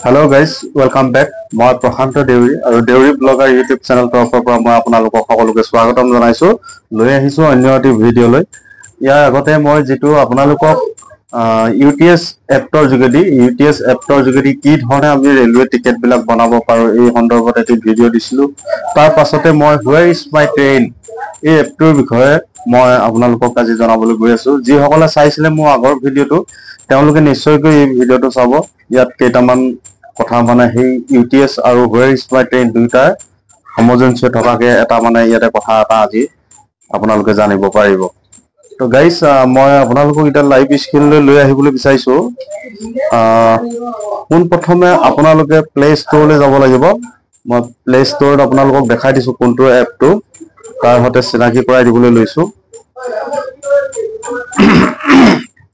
Hello guys, welcome back. মই প্ৰশান্ত দেউৰী আৰু Deori blogger YouTube channel তৰফৰ পৰা মই আপোনালোকক সকলোকে স্বাগতম জনাইছো। লৈ আহিছো অন্য এটি ভিডিঅ'লৈ। ইয়াৰ আগতে মই যেটো আপোনালোকক UTS এপৰ যোগেদি কি ধৰণে আমি ৰেলৱে টিকেট বিলাক বনাব পাৰো এই সন্দৰ্ভত এটি ভিডিঅ' দিছিলো। তাৰ পাছতে মই Where is my train এই এপটোৰ বিষয়ে মই আপোনালোকক আজি জনাবলৈ গৈ আছো। যি সকলে চাইছিলে মোৰ আগৰ ভিডিঅ'টো তেওঁলোকে নিশ্চয়কৈ এই ভিডিঅ'টো চাব। ইয়াত কেইটামান কথা মানে সেই UTS আৰু Where is my train দুইটাৰ সামঞ্জস্য থকাকে এটা মানে ইয়াতে কথা এটা আজি আপোনালোকে জানিব পাৰিব। তো গাইস মই আপোনালোকক এটা লাইভ স্ক্ৰীনলৈ লৈ আহিবলৈ বিচাৰিছো। পোন প্ৰথমে আপোনালোকে প্লে ষ্টৰলৈ যাব লাগিব। মই প্লে ষ্টৰত আপোনালোকক দেখাই দিছো কোনটো এপটো তাৰ সৈতে চিনাকি কৰাই দিবলৈ লৈছো।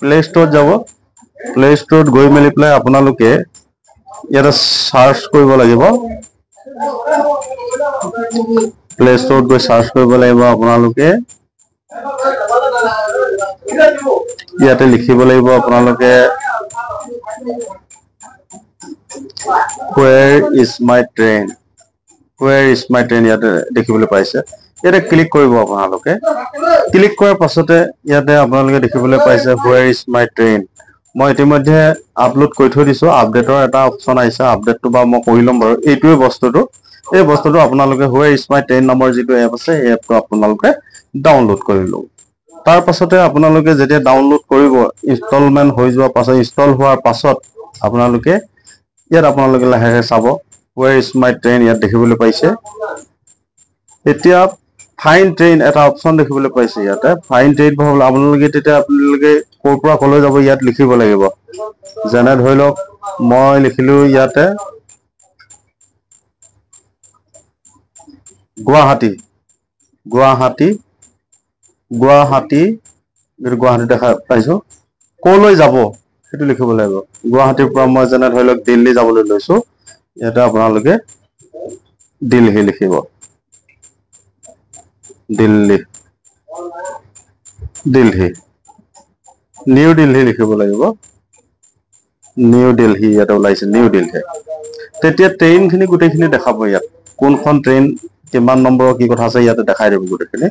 প্লে ষ্টৰত যাব। প্লে ষ্টৰত গৈ মেলি প্লে আপোনালোকে ইয়াতে সাৰ্চ কৰিব লাগিব। প্লে ষ্টৰত গৈ সাৰ্চ কৰিব লাগিব আপোনালোকে ইয়াতে লিখিব লাগিব আপোনালোকে Where is my train ইয়াতে দেখিবলৈ পাইছে। ইয়াতে ক্লিক কৰিব আপোনালোকে। ক্লিক কৰাৰ পাছতে ইয়াতে আপোনালোকে দেখিবলৈ পাইছে Where is my train। মই ইতিমধ্যে আপলোড কৰি থৈ দিছো। আপডেটৰ এটা অপচন আহিছে। আপডেটটো বা মই কৰি লম বাৰু। এইটোৱে বস্তুটো। এই বস্তুটো আপোনালোকে Where is my train নামৰ যেটো এপ আছে এই এপটো আপোনালোকে ডাউনলোড কৰি লওক। তাৰ পাছতে আপোনালোকে যেতিয়া ডাউনলোড কৰিব ইনষ্টলমেন্ট হৈ যোৱাৰ পাছত ইনষ্টল হোৱাৰ পাছত আপোনালোকে ইয়াত আপোনালোকে লাহেৰে চাব Where is my train ইয়াত দেখিবলৈ পাইছে। এতিয়া ফাইন ট্ৰেইন এটা অপচন দেখিবলৈ পাইছে। ইয়াতে ফাইন ট্ৰেইন ভাবলে আপোনালোকে তেতিয়া আপোনালোকে ক'ৰ পৰা ক'লৈ যাব ইয়াত লিখিব লাগিব। যেনে ধৰি লওক মই লিখিলো ইয়াতে গুৱাহাটী দেখা পাইছো। ক'লৈ যাব সেইটো লিখিব লাগিব। গুৱাহাটীৰ পৰা মই যেনে ধৰি লওক দিল্লী যাবলৈ লৈছো। ইয়াতে আপোনালোকে দিল্লী লিখিব। দিল্লী নিউ দিল্লী লিখিব লাগিব। নিউ দিল্লী ইয়াতে ওলাইছে নিউ দিল্লী। তেতিয়া ট্ৰেইনখিনি গোটেইখিনি দেখাব। ইয়াত কোনখন ট্ৰেইন কিমান নম্বৰৰ কি কথা আছে ইয়াতে দেখাই দিব গোটেইখিনি।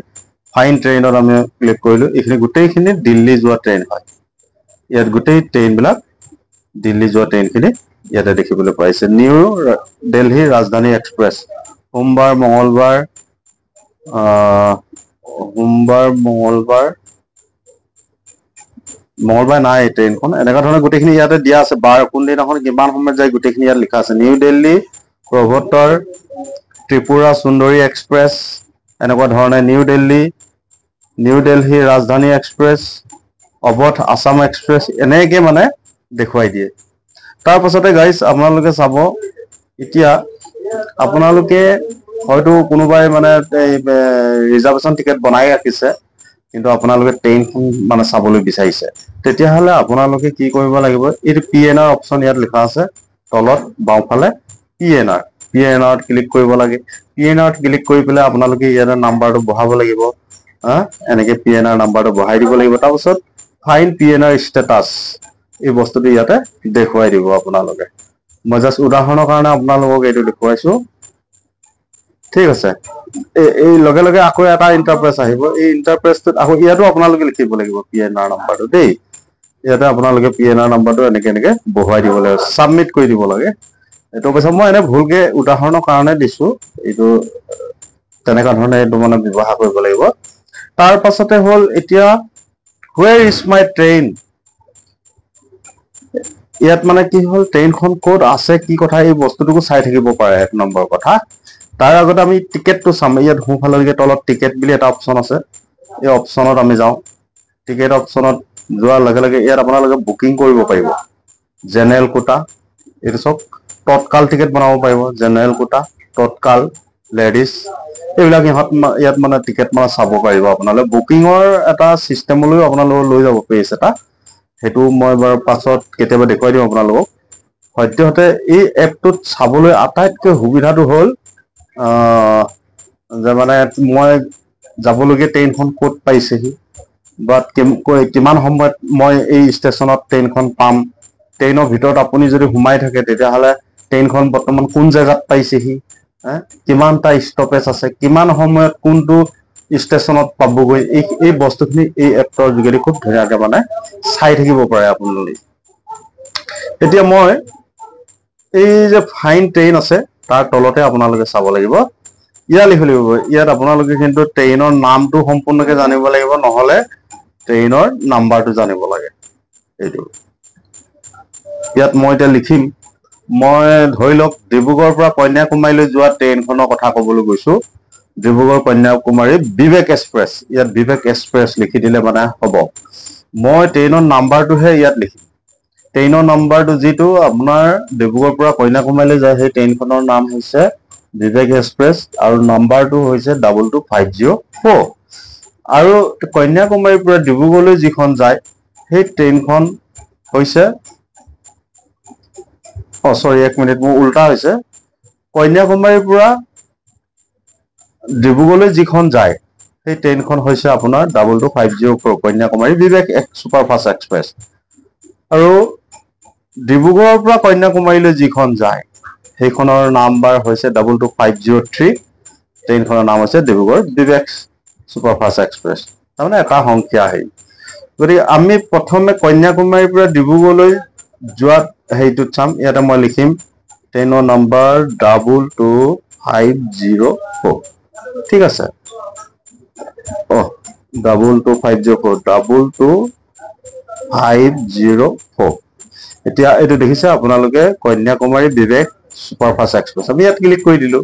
ফাইন ট্ৰেইনত আমি ক্লিক কৰিলো। এইখিনি গোটেইখিনি দিল্লী যোৱা ট্ৰেইন হয়। ইয়াত গোটেই ট্ৰেইন বিলাক দিল্লী যোৱা ট্ৰেইনখিনি ইয়াতে দেখিবলৈ পাইছে। নিউ দিল্লী ৰাজধানী এক্সপ্ৰেছ সোমবাৰ মঙ্গলবাৰ নাই ট্ৰেইনখন এনেকা ধৰণে গোটেইখিনি ইয়াতে দিয়া আছে। বাৰ কোন দিনাখন কিমান সময়ত যায় গোটেইখিনি ইয়াত লিখা আছে। নিউ দিল্লী প্ৰভাতৰ ত্ৰিপুৰা সুন্দৰী এক্সপ্ৰেছ এনেকুৱা ধৰণে নিউ দিল্লী ৰাজধানী এক্সপ্ৰেছ অৱধ আসাম এক্সপ্ৰেছ এনেকে মানে দেখুৱাই দিয়ে। তাৰ পাছতে গাইস আপোনালোকে চাব এতিয়া আপোনালোকে হয়তো কোনোবাই মানে ৰিজাৰ্ভেশন টিকেট বনাই ৰাখিছে কিন্তু আপোনালোকে ট্ৰেইনখন মানে চাবলৈ বিচাৰিছে। তেতিয়াহলে আপোনালোকে কি কৰিব লাগিব এই PNR অপচন ইয়াত লিখা আছে তলত বাওঁফালে PNR ক্লিক কৰিব লাগে। PNR ক্লিক কৰি পেলাই আপোনালোকে ইয়াৰ নাম্বাৰটো বহাব লাগিব। এনেকে PNR নাম্বাৰটো বহাই দিব লাগিব। তাৰ পাছত ফাইন PNR ষ্টেটাস এই বস্তুটো ইয়াতে দেখুৱাই দিব আপোনালোকে। মই জাস্ট উদাহৰণৰ কাৰণে আপোনালোকক এইটো দেখুৱাইছো। ঠিক আছে। এই লগে লগে আকৌ এটা ইন্টাৰপ্ৰেছ আহিব। এই ইন্টাৰপ্ৰেছটোত আকৌ ইয়াতো আপোনালোকে লিখিব লাগিব PNR নাম্বাৰটো দেই। ইয়াতে আপোনালোকে PNR নাম্বাৰটো এনেকে বহুৱাই দিব লাগে। সাবমিট কৰি দিব লাগে। এইটো কৈছে মই এনে ভুলকে উদাহৰণৰ কাৰণে দিছো। এইটো তেনেকা ধৰণে এইটো মানে ব্যৱহাৰ কৰিব লাগিব। তাৰ পাছতে হ'ল এতিয়া Where is my train ইয়াত মানে কি হ'ল ট্ৰেইনখন ক'ত আছে কি কথা এই বস্তুটোকো চাই থাকিব পাৰে। এক নম্বৰ কথা তাৰ আগতে আমি টিকেটটো চাম। ইয়াত সোঁফালে তলত টিকেট বুলি এটা অপচন আছে। এই অপচনত আমি যাওঁ। টিকেট অপচনত যোৱাৰ লগে লগে ইয়াত আপোনালোকে বুকিং কৰিব পাৰিব। জেনেৰেল কোটা এইটো চব তৎকাল টিকেট বনাব পাৰিব। জেনেৰেল কোটা তৎকাল লেডিজ এইবিলাক ইয়াত মানে টিকেট মানে চাব পাৰিব। আপোনালোকে বুকিঙৰ এটা চিষ্টেমলৈও আপোনালোকে লৈ যাব পেজ এটা। সেইটো মই বাৰু পাছত কেতিয়াবা দেখুৱাই দিম আপোনালোকক। সদ্যহতে এই এপটোত চাবলৈ আটাইতকৈ সুবিধাটো হ'ল যে মানে মই যাবলগীয়া ট্ৰেইনখন ক'ত পাইছেহি বা কিমান সময়ত মই এই ষ্টেচনত ট্ৰেইনখন পাম। ট্ৰেইনৰ ভিতৰত আপুনি যদি সোমাই থাকে তেতিয়াহ'লে ট্ৰেইনখন বৰ্তমান কোন জেগাত পাইছেহি, কিমানটা ষ্টপেজ আছে, কিমান সময়ত কোনটো ষ্টেচনত পাবগৈ, এই বস্তুখিনি এই এপটোৰ যোগেদি খুব ধুনীয়াকে মানে চাই থাকিব পাৰে আপোনালোকে। এতিয়া মই এই যে ফাইন ট্ৰেইন আছে তাৰ তলতে আপোনালোকে চাব লাগিব, ইয়াত লিখিব লাগিব। ইয়াত আপোনালোকে কিন্তু ট্ৰেইনৰ নামটো সম্পূৰ্ণকে জানিব লাগিব, নহলে ট্ৰেইনৰ নাম্বাৰটো জানিব লাগে। এইটো ইয়াত মই এতিয়া লিখিম, মই ধৰি লওক ডিব্ৰুগড়ৰ পৰা কন্যাকুমাৰীলৈ যোৱা ট্ৰেইনখনৰ কথা ক'বলৈ গৈছো। ডিব্ৰুগড় কন্যাকুমাৰী বিবেক এক্সপ্ৰেছ, ইয়াত বিবেক এক্সপ্ৰেছ লিখি দিলে মানে হ'ব। মই ট্ৰেইনৰ নাম্বাৰটোহে ইয়াত লিখিম। ট্ৰেইনৰ নাম্বাৰটো যিটো আপোনাৰ ডিব্ৰুগড়ৰ পৰা কন্যাকুমাৰীলৈ যায়, সেই ট্ৰেইনখনৰ নাম হৈছে বিবেক এক্সপ্ৰেছ আৰু নাম্বাৰটো হৈছে 22504। আৰু কন্যাকুমাৰীৰ পৰা ডিব্ৰুগড়লৈ যিখন যায় সেই ট্ৰেইনখন হৈছে, এক মিনিট মোৰ উল্টা হৈছে, কন্যাকুমাৰীৰ পৰা ডিব্ৰুগড়লৈ যিখন যায় সেই ট্ৰেইনখন হৈছে আপোনাৰ 22504 কন্যাকুমাৰী বিবেক ছুপাৰফাষ্ট এক্সপ্ৰেছ। আৰু ডিব্ৰুগড়ৰ পৰা কন্যাকুমাৰীলৈ যিখন যায় সেইখনৰ নাম্বাৰ হৈছে 22503, ট্ৰেইনখনৰ নাম হৈছে ডিব্ৰুগড় বিবেক ছুপাৰফাষ্ট এক্সপ্ৰেছ, তাৰমানে এটা সংখ্যা হেৰি। গতিকে আমি প্ৰথমে কন্যাকুমাৰীৰ পৰা ডিব্ৰুগড়লৈ যোৱা হেৰিটোত চাম। ইয়াতে মই লিখিম ট্ৰেইনৰ নাম্বাৰ 22504, ঠিক আছে। 22504। এতিয়া এইটো দেখিছে আপোনালোকে কন্যাকুমাৰী বিবেক ছুপাৰফাষ্ট এক্সপ্ৰেছ। আমি ইয়াত ক্লিক কৰি দিলো,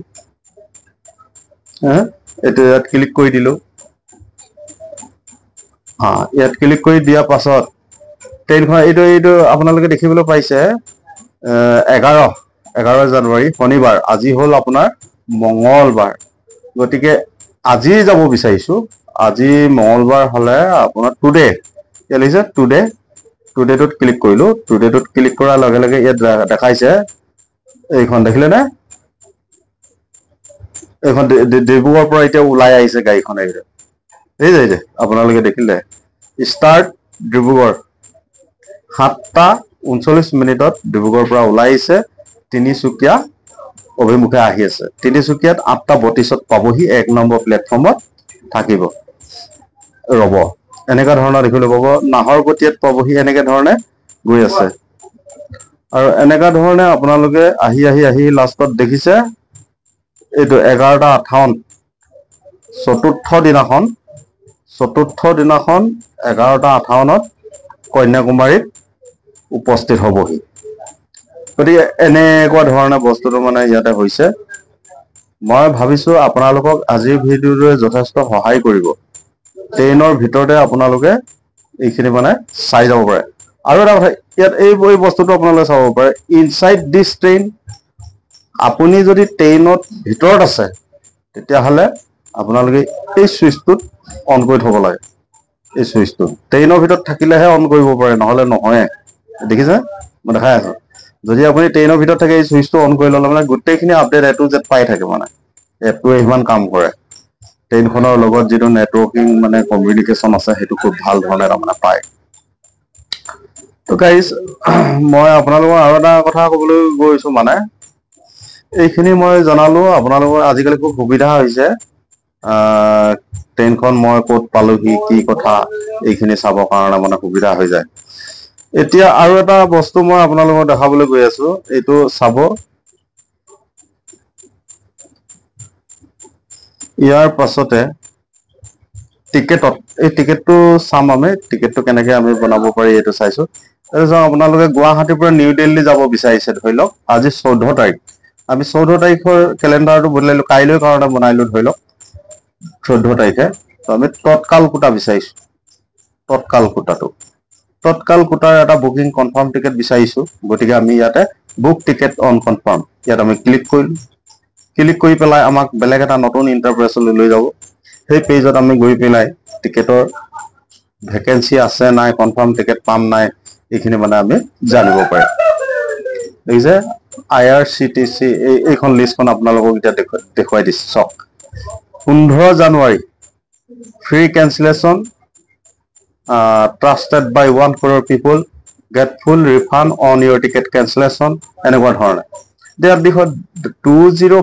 এইটো ইয়াত ক্লিক কৰি দিলো। ইয়াত ক্লিক কৰি দিয়াৰ পাছত ট্ৰেইনখন এইটো আপোনালোকে দেখিবলৈ পাইছে 11 জানুৱাৰী শনিবাৰ, আজি হ'ল আপোনাৰ মঙলবাৰ। গতিকে আজি যাব বিচাৰিছো, আজি মঙলবাৰ হলে আপোনাৰ টুডে, ইয়াত লিখিছে টুডেটোত ক্লিক কৰিলো। টুডেটোত ক্লিক কৰাৰ লগে লগে ইয়াত দেখাইছে, এইখন দেখিলে নে, এইখন ডিব্ৰুগড়ৰ পৰা এতিয়া ওলাই আহিছে গাড়ীখন। এই যে আপোনালোকে দেখিলে ষ্টাৰ্ট ডিব্ৰুগড় 7:39 ডিব্ৰুগড়ৰ পৰা ওলাই আহিছে, তিনিচুকীয়া অভিমুখে আহি আছে। তিনিচুকীয়াত 8:32 পাবহি, 1 নম্বৰ প্লেটফৰ্মত থাকিব, ৰব। এনেকুৱা ধৰণৰ দেখিবলৈ পাব। নাহৰকটীয়াত পাবহি, এনেকে ধৰণে গৈ আছে। আৰু এনেকুৱা ধৰণে আপোনালোকে আহি আহি আহি লাষ্টত দেখিছে এইটো 11:58 চতুৰ্থ দিনাখন 11:58 কন্যাকুমাৰীত উপস্থিত হবহি। গতিকে এনেকুৱা ধৰণে বস্তুটো মানে ইয়াতে হৈছে। মই ভাবিছো আপোনালোকক আজিৰ ভিডিঅ'টোৱে যথেষ্ট সহায় কৰিব। ট্ৰেইনৰ ভিতৰতে আপোনালোকে এইখিনি মানে চাই যাব পাৰে। আৰু এটা কথা, ইয়াত এই বস্তুটো আপোনালোকে চাব পাৰে, ইনচাইড দিছ ট্ৰেইন। আপুনি যদি ট্ৰেইনত ভিতৰত আছে তেতিয়াহ'লে আপোনালোকে এই চুইচটোত অন কৰি থব লাগে। এই চুইচটো ট্ৰেইনৰ ভিতৰত থাকিলেহে অন কৰিব পাৰে, নহলে নহয়। দেখিছে, মই দেখাই আছো। যদি আপুনি ট্ৰেইনৰ ভিতৰত থাকে, এই চুইচটো অন কৰি ল'লে মানে গোটেইখিনি আপডেট A to Z পাই থাকে। মানে এপটোৱে ইমান কাম কৰে। ট্ৰেইনখনৰ লগত যিটো নেটৱৰ্কিং মানে কমিউনিকেশ্যন আছে সেইটো খুব ভাল ধৰণে তাৰমানে পায়। তো গাইজ, মই আপোনালোকক আৰু এটা কথা ক'বলৈ গৈছো, মানে এইখিনি মই জনালো। আপোনালোকৰ আজিকালি খুব সুবিধা হৈছে, ট্ৰেইনখন মই ক'ত পালোহি, কি কথা, এইখিনি চাবৰ কাৰণে মানে সুবিধা হৈ যায়। এতিয়া আৰু এটা বস্তু মই আপোনালোকক দেখাবলৈ গৈ আছো, এইটো চাব। ইয়াৰ পাছতে টিকেটত, এই টিকেটটো চাম। আমি টিকেটটো কেনেকে আমি বনাব পাৰি এইটো চাইছো। আপোনালোকে গুৱাহাটীৰ পৰা নিউ দিল্লী যাব বিচাৰিছে, ধৰি লওক আজি 14 তাৰিখ। আমি 14 তাৰিখৰ কেলেণ্ডাৰটো বদলাইলো, কাইলৈ কাৰণে বনাইলো। ধৰি লওক 14 তাৰিখে আমি তৎকাল কোটা বিচাৰিছো। তৎকাল কোটাৰ এটা বুকিং কনফাৰ্ম টিকেট বিচাৰিছো। গতিকে আমি ইয়াতে বুক টিকেট অন কনফাৰ্ম, ইয়াত আমি ক্লিক কৰিলো। ক্লিক কৰি পেলাই আমাক বেলেগ এটা নতুন ইণ্টাৰপ্ৰেছলৈ লৈ যাব। সেই পেজত আমি গৈ পেলাই টিকেটৰ ভেকেঞ্চি আছে নাই, কনফাৰ্ম টিকেট পাম নাই, এইখিনি মানে আমি জানিব পাৰিম। দেখিছে, IRCTC এইখন লিষ্টখন আপোনালোকক এতিয়া দেখুৱাই দিছে। চাওক, 15 জানুৱাৰী free cancellation, trusted by 1 crore people, get full refund on your ticket cancellation, এনেকুৱা ধৰণে। দেশত 20